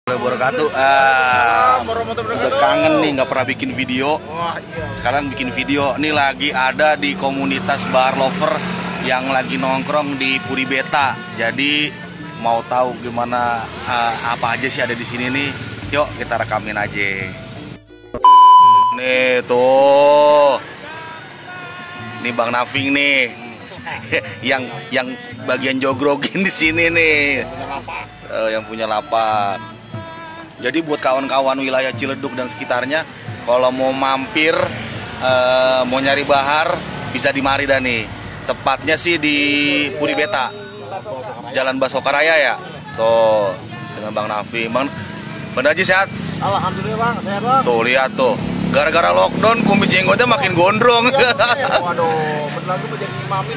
Wabarakatuh. Udah kangen nih nggak pernah bikin video. Sekarang bikin video. Ini lagi ada di komunitas bar lover yang lagi nongkrong di Puri Beta. Jadi mau tahu gimana apa aja sih ada di sini nih. Yuk kita rekamin aja. Nih tuh. Ini Bang Nafing nih. yang bagian jogrogin di sini nih. Yang punya lapak. Jadi buat kawan-kawan wilayah Ciledug dan sekitarnya, kalau mau mampir, mau nyari bahar, bisa di mari dah nih. Tepatnya sih di Puri Beta, Jalan Basokaraya ya. Tuh, dengan Bang Nafi. Bang Haji sehat? Alhamdulillah Bang, sehat Bang. Tuh lihat tuh, gara-gara lockdown kumis jenggotnya makin gondrong. Waduh, bener lagi menjadi imamin.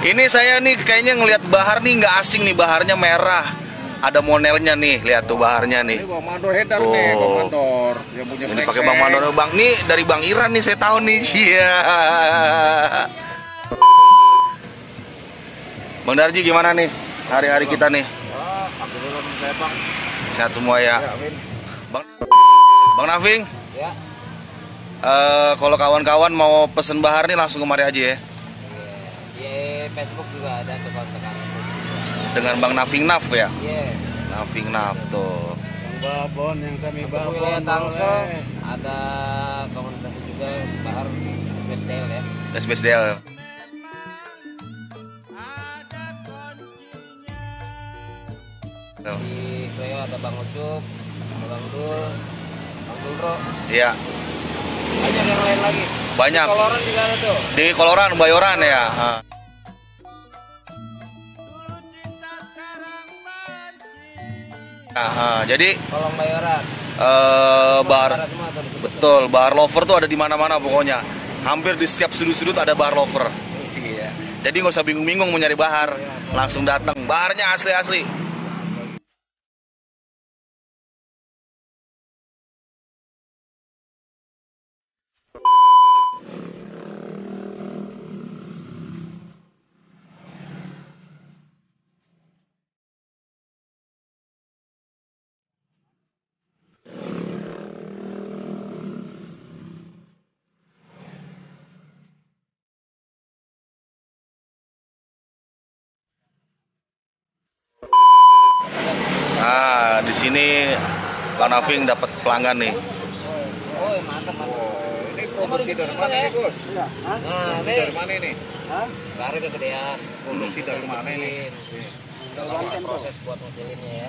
Ini saya nih kayaknya ngelihat bahar nih nggak asing nih, baharnya merah. Ada monelnya nih, lihat tuh baharnya nih. Ini Bang Mandor Hedar nih, Bang Mandor. Yang punya ini pakai Bang Mandor, Bang. Nih dari Bang Iran nih saya tahu nih. Iya. Bang Darji gimana nih hari-hari kita nih? Alhamdulillah sehat Bang. Sehat semua ya. Bang Nafing? Ya. Kalau kawan-kawan mau pesen bahar nih langsung kemari aja ya. Di Facebook juga ada tuh Bang sekarang. Dengan Bang Nafing Naf ya? Iya. Nafing Naf tuh. Yang babon, yang semi babon. Wilayah Tangsel ada komunitas juga bahar SBSDL ya. SBSDL. Di Kleo ada Bang Ucup, ada Bang Dul, Bang Dulro. Iya. Banyak yang lain lagi. Banyak. Di Koloran juga ada tuh. Di Koloran, Bayoran ya. Jadi Kolong Bayoran. bar betul, bar lover tuh ada di mana-mana pokoknya. Hampir di setiap sudut-sudut ada bar lover. Iya. Jadi nggak usah bingung-bingung mau nyari bahar, langsung datang. Baharnya asli-asli. Nah, di sini Bang Nafing dapat pelanggan nih. Oh, mantap. Ini produksi dari mana nih, Gus? Nah, ini dari mana ini? Lari kegedean. Produksi dari mana ini? Proses buat modelinnya ya.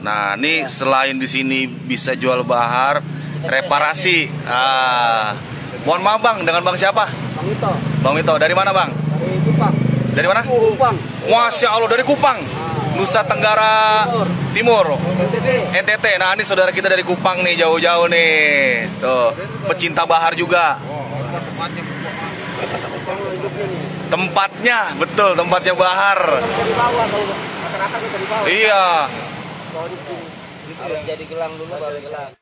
Nah, ini selain di sini bisa jual bahar, reparasi. Mohon maaf Bang, dengan Bang siapa? Bang Ito. Bang Ito, dari mana Bang? Dari Kupang. Dari mana? Kupang. Masya Allah, dari Kupang. Nusa Tenggara Timur. NTT. Nah, ini saudara kita dari Kupang nih, jauh-jauh nih. Tuh, pecinta bahar juga. Tempatnya, betul, tempatnya bahar. Iya. Harus jadi gelang dulu baru gelang.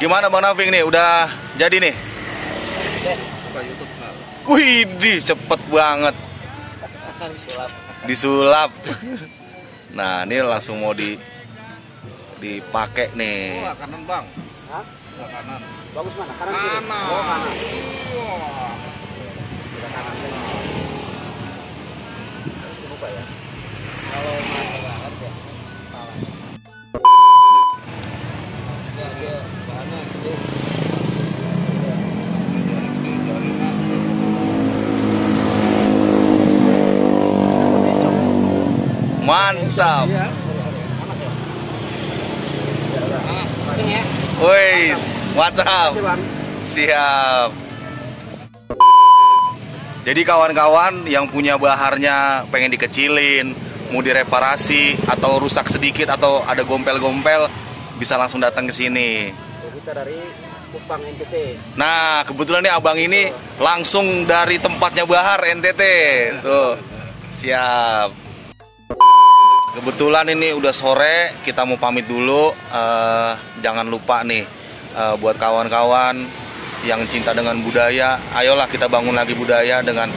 Gimana Bang Nafing nih? Udah jadi nih? Wih, cepet banget. Disulap. Nah, ini langsung mau dipakai nih. Kanan Bang. Hah? Kanan. Bagus mana? Kanan. Kanan. Oh, kanan. Buka ya. Kalau mata banget ya. Dia bahannya gede. Mantap. Ya. Woi, mantap. Siap. Jadi kawan-kawan yang punya baharnya pengen dikecilin, mau direparasi atau rusak sedikit atau ada gompel-gompel, bisa langsung datang ke sini. Kita dari Kupang NTT. Nah, kebetulan nih abang ini langsung dari tempatnya bahar NTT. Tuh. Siap. Kebetulan ini udah sore, kita mau pamit dulu. Jangan lupa nih, buat kawan-kawan yang cinta dengan budaya, ayolah kita bangun lagi budaya dengan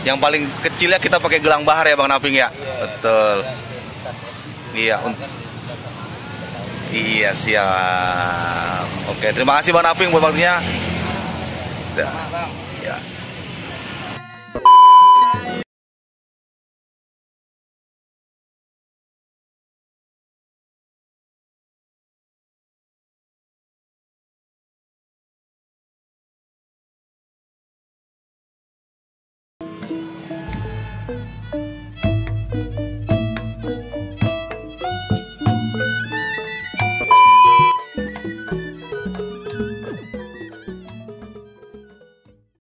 yang paling kecilnya kita pakai gelang bahar ya Bang Nafing ya. Iya, betul. Iya. Iya siap. Oke, terima kasih Bang Nafing buat waktunya.